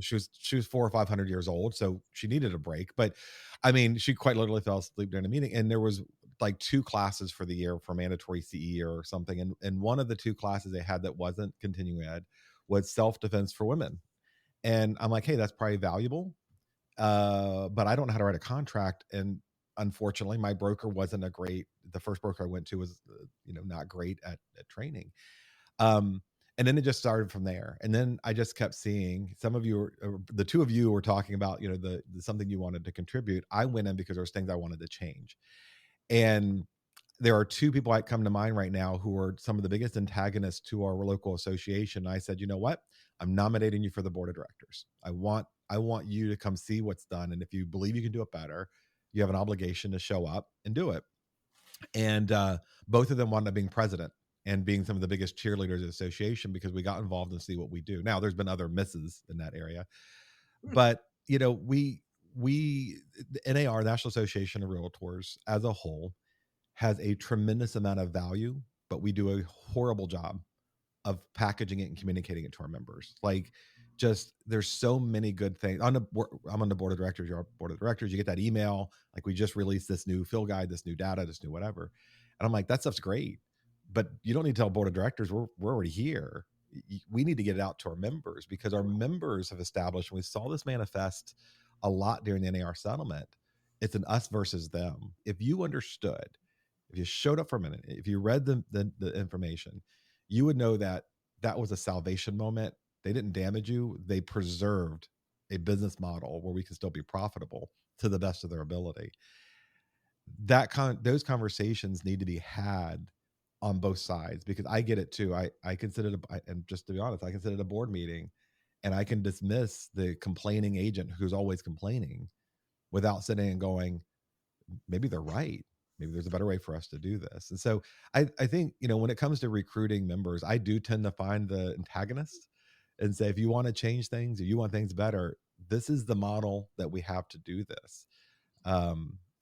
she was 400 or 500 years old, so she needed a break. But I mean, she quite literally fell asleep during the meeting. And there was like 2 classes for the year for mandatory CE or something. And one of the 2 classes they had that wasn't continuing ed was self-defense for women. And I'm like, hey, that's probably valuable. But I don't know how to write a contract. And unfortunately, my broker wasn't the first broker I went to was, not great at training. And then it just started from there. And then I just kept seeing some of you, the 2 of you were talking about, the something you wanted to contribute. I went in because there was things I wanted to change. And there are 2 people that come to mind right now who are some of the biggest antagonists to our local association. I said, you know what? I'm nominating you for the board of directors. I want you to come see what's done. And if you believe you can do it better, you have an obligation to show up and do it. And both of them wound up being president and being some of the biggest cheerleaders of the association, because we got involved and see what we do. Now, there's been other misses in that area, but the NAR, National Association of Realtors, as a whole, has a tremendous amount of value, but we do a horrible job of packaging it and communicating it to our members. Like, just there's so many good things. I'm on the board of directors. You're on the board of directors. You get that email like we just released this new fill guide, this new data, this new whatever, and I'm like, that stuff's great, but you don't need to tell board of directors we're already here. We need to get it out to our members, because our members have established, and we saw this manifest a lot during the NAR settlement. It's an us versus them. If you understood, if you showed up for a minute, if you read the information, you would know that that was a salvation moment. They didn't damage you. They preserved a business model where we can still be profitable to the best of their ability. Those conversations need to be had on both sides, because I get it too. I consider it, and just to be honest, I consider it a board meeting, and I can dismiss the complaining agent who's always complaining without sitting and going, maybe they're right. Maybe there's a better way for us to do this. And so I think, when it comes to recruiting members, I do tend to find the antagonist and say, if you want to change things, if you want things better, this is the model that we have to do this.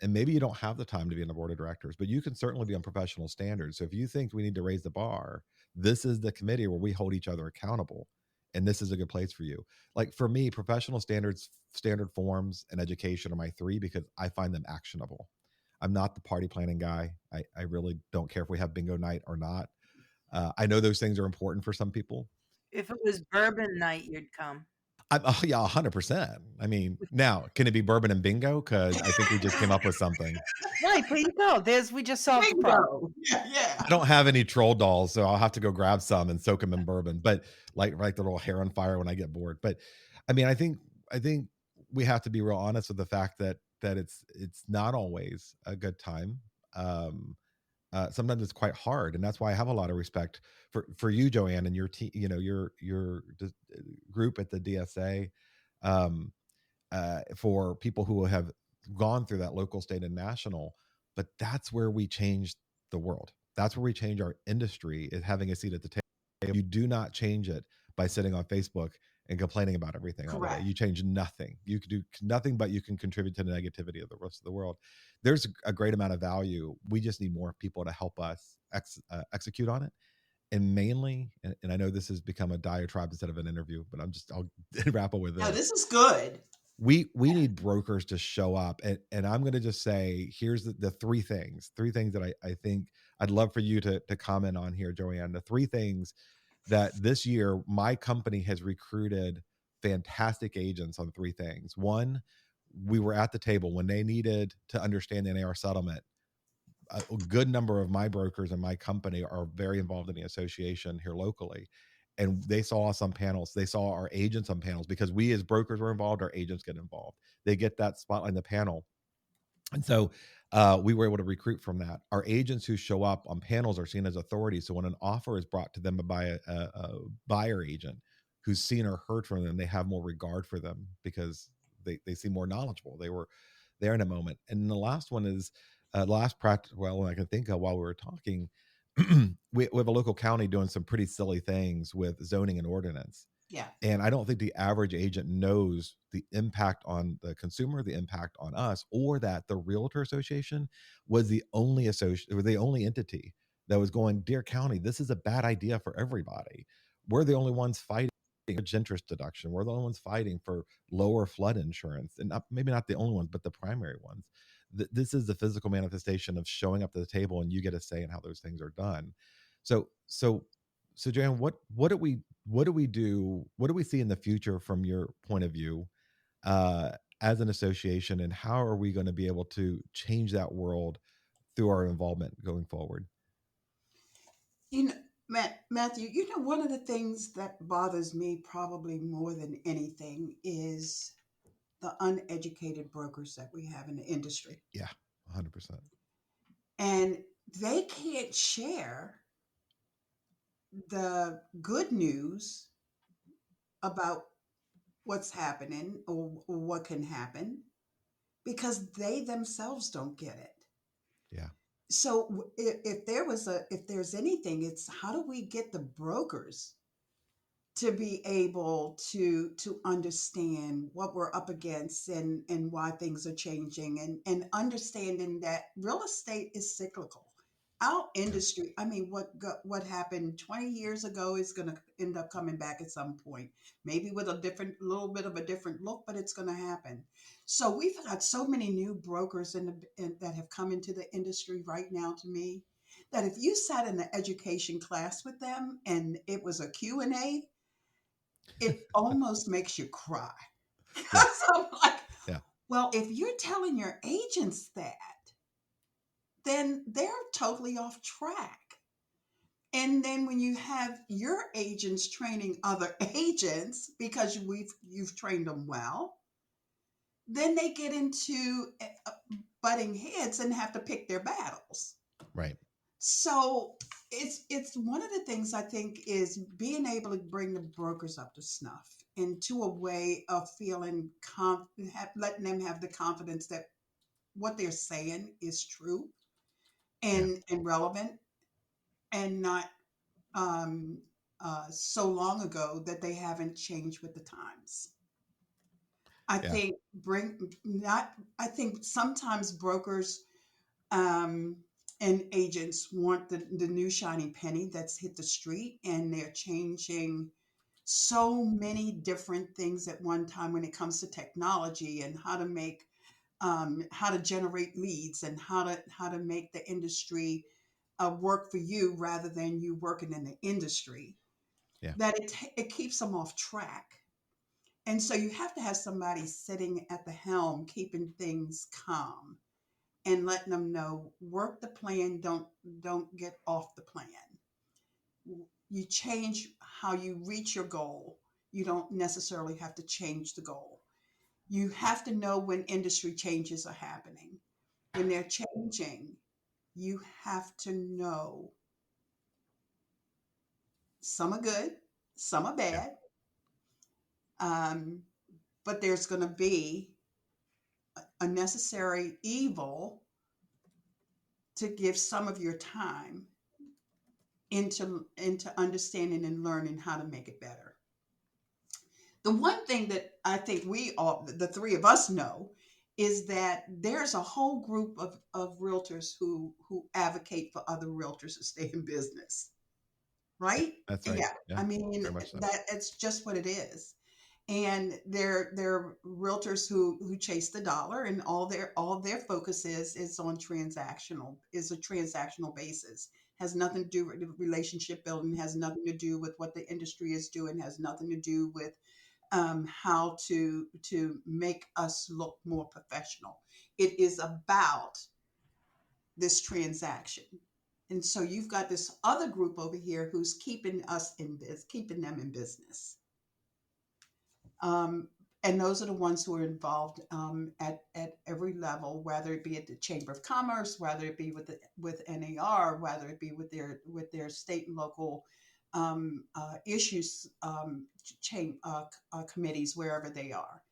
And maybe you don't have the time to be on the board of directors, but you can certainly be on professional standards. So if you think we need to raise the bar, this is the committee where we hold each other accountable. And this is a good place for you. Like for me, professional standards, standard forms, and education are my three, because I find them actionable. I'm not the party planning guy. I really don't care if we have bingo night or not. I know those things are important for some people. If it was bourbon night, you'd come. Yeah, 100%. I mean, now, can it be bourbon and bingo? Because I think we just came up with something. Right, there you go. We just solved the problem. Yeah. I don't have any troll dolls, so I'll have to go grab some and soak them in bourbon. But like the little hair on fire when I get bored. But I mean, I think we have to be real honest with the fact that it's not always a good time. Sometimes it's quite hard, and that's why I have a lot of respect for you, JoAnne, and your team. Your group at the DSA, for people who have gone through that local, state, and national. But that's where we change the world. That's where we change our industry, is having a seat at the table. You do not change it by sitting on Facebook and complaining about everything all day. You change nothing. You can do nothing, but you can contribute to the negativity of the rest of the world. There's a great amount of value. We just need more people to help us execute on it. And mainly, and I know this has become a diatribe instead of an interview, but I'll wrap up with this. No, this is good. We need brokers to show up, and I'm going to just say, here's the three things that I think I'd love for you to comment on here, JoAnne. The three things that this year my company has recruited fantastic agents on. Three things. One, we were at the table when they needed to understand the NAR settlement. A good number of my brokers and my company are very involved in the association here locally. And they saw us on panels. They saw our agents on panels, because we as brokers were involved, our agents get involved. They get that spotlight in the panel. And so we were able to recruit from that. Our agents who show up on panels are seen as authorities. So when an offer is brought to them by a buyer agent who's seen or heard from them, they have more regard for them, because they seem more knowledgeable. They were there in a moment. And the last one is last practical one I can think of while we were talking. we have a local county doing some pretty silly things with zoning and ordinance. Yeah. And I don't think the average agent knows the impact on the consumer, the impact on us, or that the Realtor Association was the only entity that was going, dear county, this is a bad idea for everybody. We're the only ones fighting for interest deduction. We're the only ones fighting for lower flood insurance, and maybe not the only ones, but the primary ones. This is the physical manifestation of showing up to the table, and you get a say in how those things are done. So JoAnne, what do we do? What do we see in the future from your point of view as an association, and how are we going to be able to change that world through our involvement going forward? Matthew, one of the things that bothers me probably more than anything is the uneducated brokers that we have in the industry. Yeah, 100%. And they can't share the good news about what's happening or what can happen, because they themselves don't get it. Yeah. So if there's anything, it's how do we get the brokers to be able to understand what we're up against, and why things are changing, and understanding that real estate is cyclical. our industry, I mean, what happened 20 years ago is going to end up coming back at some point, maybe with a little bit of a different look, but it's going to happen. So we've got so many new brokers that have come into the industry right now to me that if you sat in the education class with them and it was a Q&A, it almost makes you cry. Yeah. Because I'm like, Yeah. well, if you're telling your agents that, then they're totally off track. And then when you have your agents training other agents because you've trained them well, then they get into butting heads and have to pick their battles. Right. So it's one of the things I think is being able to bring the brokers up to snuff into a way of feeling letting them have the confidence that what they're saying is true Yeah. and relevant and not so long ago that they haven't changed with the times. I Yeah. think I think sometimes brokers um, and agents want the new shiny penny that's hit the street, and they're changing so many different things at one time when it comes to technology and how to generate leads and how to make the industry work for you rather than you working in the industry. Yeah. That it keeps them off track. And so you have to have somebody sitting at the helm, keeping things calm and letting them know, work the plan, don't get off the plan. You change how you reach your goal. You don't necessarily have to change the goal. You have to know when industry changes are happening. When they're changing, you have to know some are good, some are Yeah. bad, um, but there's going to be a necessary evil to give some of your time into understanding and learning how to make it better. The one thing that I think we all, the three of us, know is that there's a whole group of realtors who advocate for other realtors to stay in business, right? That's right. Yeah, Yeah. I mean Very much so. that it's just what it is. And they're realtors who chase the dollar, and all their focus is on a transactional basis. Has nothing to do with the relationship building, has nothing to do with what the industry is doing, has nothing to do with how to make us look more professional. It is about this transaction. And so you've got this other group over here who's keeping them in business. Um, and those are the ones who are involved at every level, whether it be at the Chamber of Commerce, whether it be with NAR, whether it be with their state and local issues committees, wherever they are.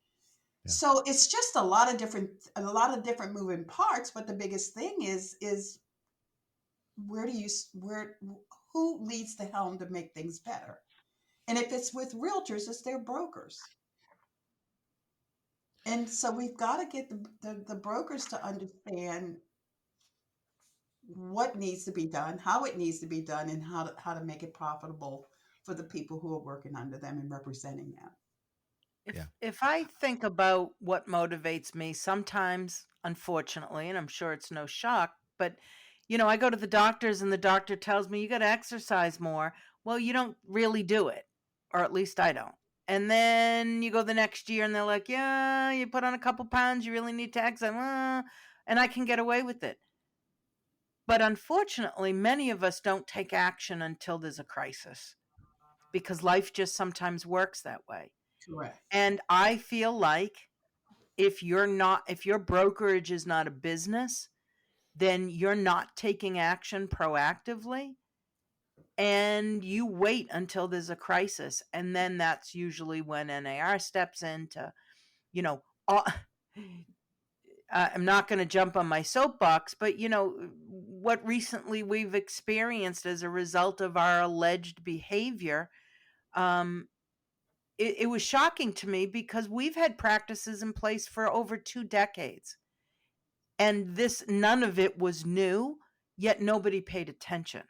Yeah. So it's just a lot of different moving parts. But the biggest thing is where who leads the helm to make things better? And if it's with realtors, it's their brokers. And so we've got to get the brokers to understand what needs to be done, how it needs to be done, and how to make it profitable for the people who are working under them and representing them. Yeah. If I think about what motivates me, sometimes, unfortunately, and I'm sure it's no shock, but I go to the doctors and the doctor tells me you got to exercise more. Well, you don't really do it, or at least I don't. And then you go the next year and they're like, yeah, you put on a couple pounds, you really need to exercise. And I can get away with it. But unfortunately, many of us don't take action until there's a crisis because life just sometimes works that way. Correct. And I feel like if your brokerage is not a business, then you're not taking action proactively and you wait until there's a crisis. And then that's usually when NAR steps in to, I'm not going to jump on my soapbox, but what recently we've experienced as a result of our alleged behavior, it was shocking to me because we've had practices in place for over 2 decades. And none of it was new. yet nobody paid attention.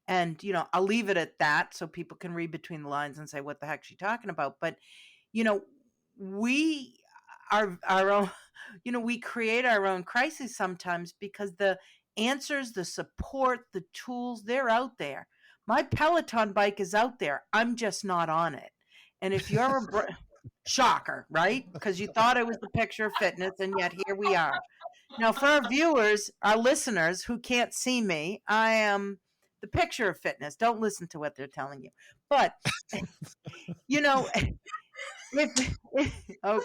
And, I'll leave it at that so people can read between the lines and say, what the heck is she talking about? But, we are our own, we create our own crises sometimes because the answers, the support, the tools, they're out there. My Peloton bike is out there. I'm just not on it. And if you're a shocker, right? Because you thought it was the picture of fitness, and yet here we are. Now, for our viewers, our listeners who can't see me, I am the picture of fitness. Don't listen to what they're telling you. But,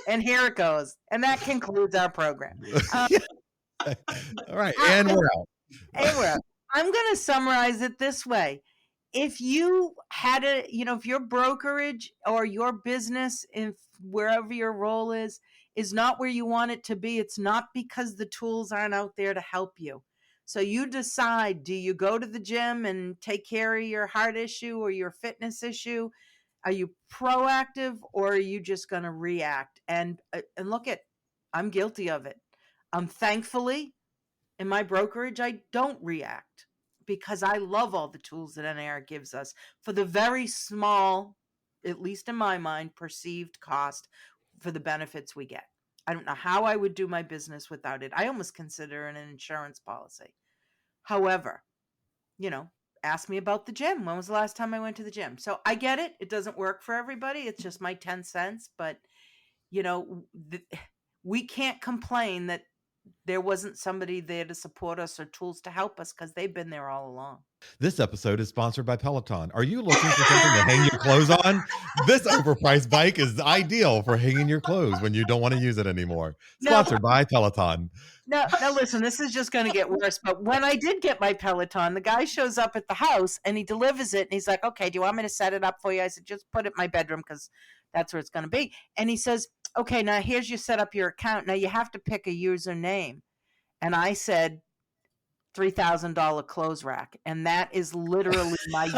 and here it goes. And that concludes our program. All right. And we're out. Anyway, I'm going to summarize it this way. If you had if your brokerage or your business, if wherever your role is not where you want it to be, it's not because the tools aren't out there to help you. So you decide, do you go to the gym and take care of your heart issue or your fitness issue? Are you proactive, or are you just going to react? And look I'm guilty of it. Thankfully, in my brokerage, I don't react because I love all the tools that NAR gives us for the very small, at least in my mind, perceived cost for the benefits we get. I don't know how I would do my business without it. I almost consider it an insurance policy. However, ask me about the gym. When was the last time I went to the gym? So I get it. It doesn't work for everybody. It's just my 10 cents. But, we can't complain that there wasn't somebody there to support us or tools to help us, because they've been there all along. This episode is sponsored by Peloton. Are you looking for something to hang your clothes on? This overpriced bike is ideal for hanging your clothes when you don't want to use it anymore. Sponsored by Peloton. Now listen, this is just going to get worse. But when I did get my Peloton, the guy shows up at the house and he delivers it. And he's like, okay, do you want me to set it up for you? I said, just put it in my bedroom because that's where it's going to be. And he says, okay, now here's you set up your account. Now you have to pick a username. And I said, $3,000 clothes rack. And that is literally my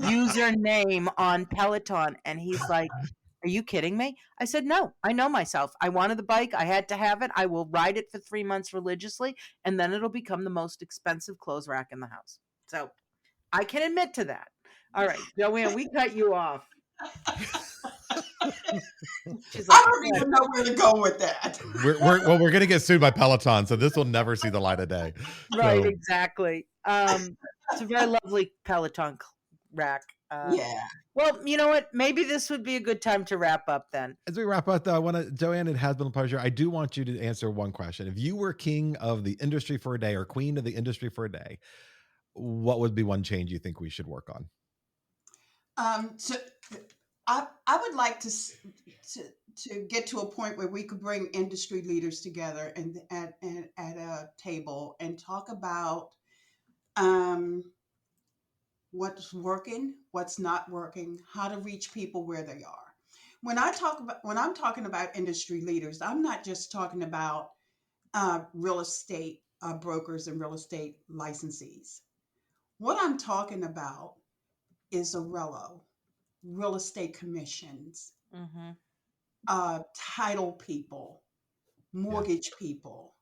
username on Peloton. And he's like, are you kidding me? I said, no, I know myself. I wanted the bike. I had to have it. I will ride it for 3 months religiously. And then it'll become the most expensive clothes rack in the house. So I can admit to that. All right, JoAnne, we cut you off. She's like, I don't even know where to go with that. We're going to get sued by Peloton, so this will never see the light of day. Right, so. Exactly. It's a very lovely Peloton rack. Yeah. Well, you know what? Maybe this would be a good time to wrap up then. As we wrap up, though, JoAnne, it has been a pleasure. I do want you to answer one question. If you were king of the industry for a day or queen of the industry for a day, what would be one change you think we should work on? So I would like to get to a point where we could bring industry leaders together and at a table and talk about what's working, what's not working, how to reach people where they are. When I'm talking about industry leaders, I'm not just talking about real estate brokers and real estate licensees. What I'm talking about is real estate commissions, title people, mortgage people.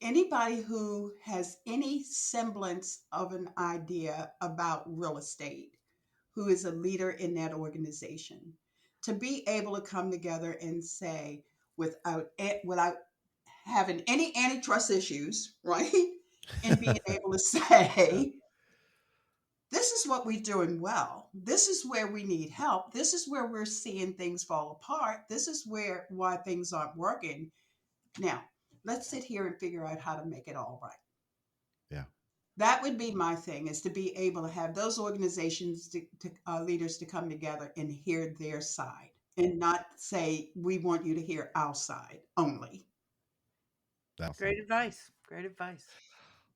Anybody who has any semblance of an idea about real estate, who is a leader in that organization, to be able to come together and say, without having any antitrust issues, right? And being able to say, this is what we're doing well. This is where we need help. This is where we're seeing things fall apart. This is why things aren't working. Now, let's sit here and figure out how to make it all right. Yeah. That would be my thing, is to be able to have those organizations, leaders to come together and hear their side and not say, we want you to hear our side only. That's great advice. Great advice.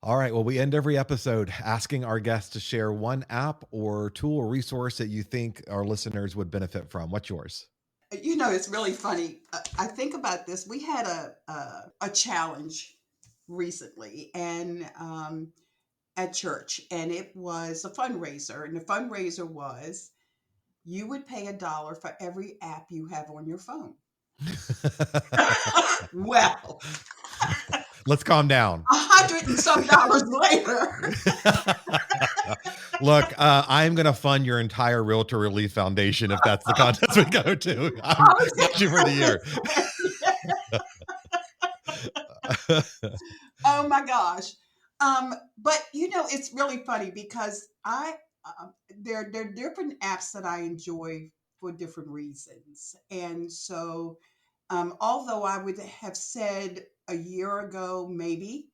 All right. Well, we end every episode asking our guests to share one app or tool or resource that you think our listeners would benefit from. What's yours? It's really funny. I think about this. We had a challenge recently and at church, and it was a fundraiser. And the fundraiser was, you would pay $1 for every app you have on your phone. Well, let's calm down. $100 and some later. Look, I'm going to fund your entire Realtor Relief Foundation if that's the contest we go to. I'm got you for the year. Oh my gosh. But it's really funny because there are different apps that I enjoy for different reasons. And so, although I would have said a year ago, maybe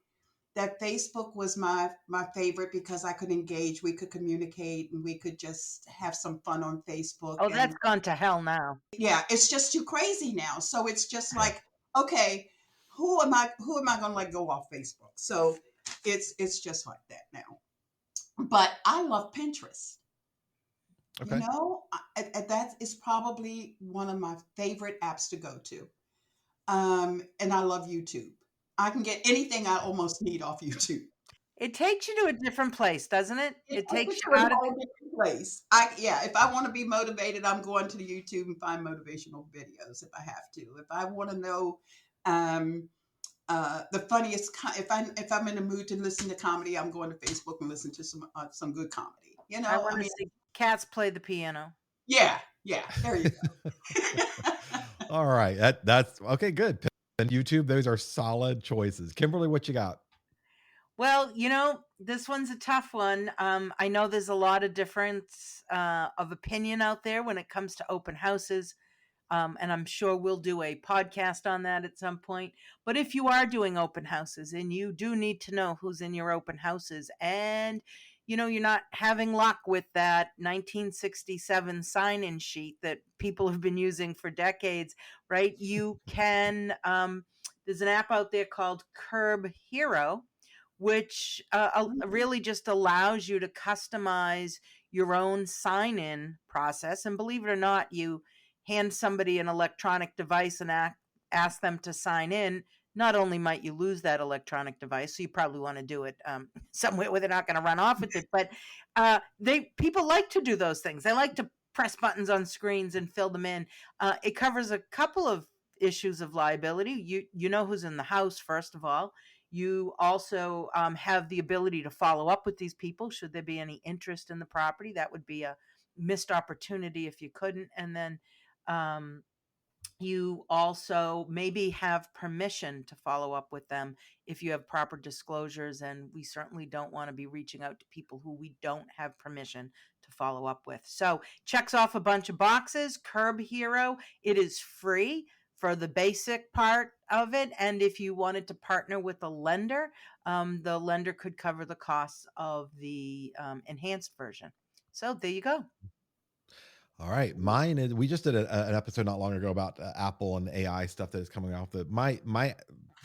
that Facebook was my favorite because I could engage, we could communicate, and we could just have some fun on Facebook. Oh, And that's gone to hell now. yeah, it's just too crazy now. So it's just like, okay, who am I going to let go off Facebook? So it's just like that now. But I love Pinterest. Okay. That is probably one of my favorite apps to go to. And I love YouTube. I can get anything I almost need off YouTube. It takes you to a different place, doesn't it? It takes you to a out of whole different place. If I want to be motivated, I'm going to the YouTube and find motivational videos if I have to. If I want to know the funniest, if I'm in the mood to listen to comedy, I'm going to Facebook and listen to some good comedy. I want to see cats play the piano. Yeah, there you go. All right, that's okay. Good. And YouTube, those are solid choices. Kimberly, what you got? Well, this one's a tough one. I know there's a lot of difference of opinion out there when it comes to open houses. And I'm sure we'll do a podcast on that at some point. But if you are doing open houses and you do need to know who's in your open houses and, you're not having luck with that 1967 sign-in sheet that people have been using for decades, right? You can, there's an app out there called Curb Hero, which really just allows you to customize your own sign-in process. And believe it or not, you hand somebody an electronic device and ask them to sign in. Not only might you lose that electronic device, so you probably want to do it somewhere where they're not going to run off with it, but people like to do those things. They like to press buttons on screens and fill them in. It covers a couple of issues of liability. You know who's in the house, first of all. You also have the ability to follow up with these people should there be any interest in the property. That would be a missed opportunity if you couldn't. And then you also maybe have permission to follow up with them if you have proper disclosures. And we certainly don't want to be reaching out to people who we don't have permission to follow up with. So checks off a bunch of boxes. Curb Hero. It is free for the basic part of it. And if you wanted to partner with a lender, the lender could cover the costs of the enhanced version. So there you go. All right. Mine is, we just did an episode not long ago about Apple and AI stuff that is coming out. My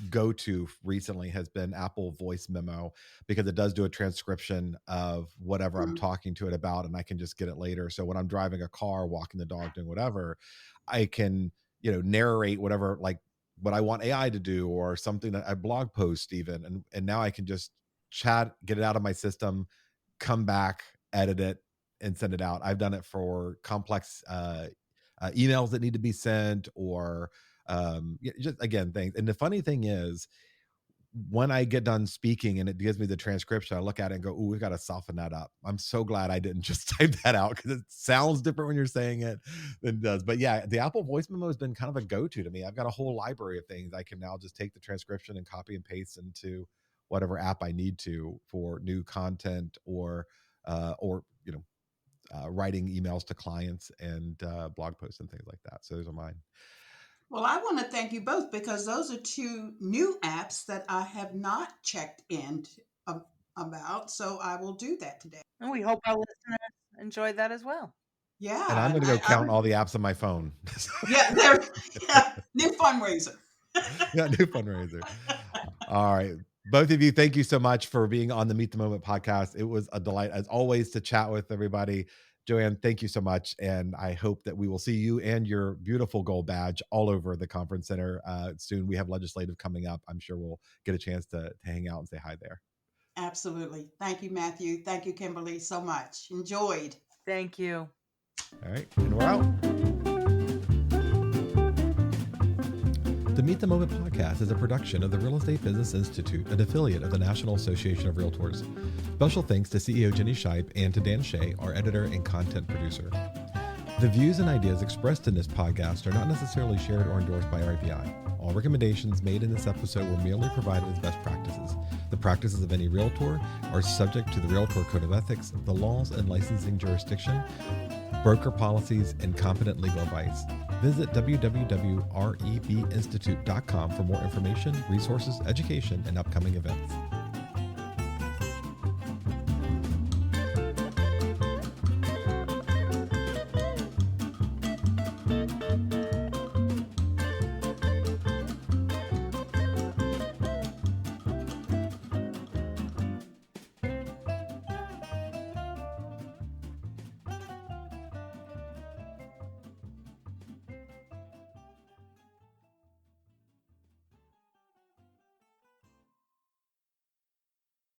go-to recently has been Apple Voice Memo because it does do a transcription of whatever I'm talking to it about, and I can just get it later. So when I'm driving a car, walking the dog, doing whatever, I can, narrate whatever, like what I want AI to do or something that I blog post even. And now I can just chat, get it out of my system, come back, edit it, and send it out. I've done it for complex emails that need to be sent or just again things. And the funny thing is, when I get done speaking and it gives me the transcription, I look at it and go, "Ooh, we've got to soften that up." I'm so glad I didn't just type that out because it sounds different when you're saying it than it does. But yeah, the Apple Voice Memo has been kind of a go-to to me. I've got a whole library of things I can now just take the transcription and copy and paste into whatever app I need to for new content or writing emails to clients and blog posts and things like that. So those are mine. Well, I want to thank you both because those are two new apps that I have not checked in about. So I will do that today. And we hope our listeners enjoyed that as well. Yeah. And I'm going to go count all the apps on my phone. New fundraiser. Yeah, new fundraiser. All right. Both of you, thank you so much for being on the Meet the Moment podcast. It was a delight, as always, to chat with everybody. JoAnne, thank you so much. And I hope that we will see you and your beautiful gold badge all over the conference center soon. We have legislative coming up. I'm sure we'll get a chance to hang out and say hi there. Absolutely. Thank you, Matthew. Thank you, Kimberly, so much. Enjoyed. Thank you. All right. And we're out. The Meet Meet the Moment podcast is a production of the Real Estate Business Institute, an affiliate of the National Association of Realtors. Special thanks to CEO Jenny Scheib and to Dan Shea, our editor and content producer. The views and ideas expressed in this podcast are not necessarily shared or endorsed by REBI. All recommendations made in this episode were merely provided as best practices. The practices of any realtor are subject to the Realtor Code of Ethics, the laws and licensing jurisdiction, broker policies, and competent legal advice. Visit www.rebinstitute.com for more information, resources, education, and upcoming events.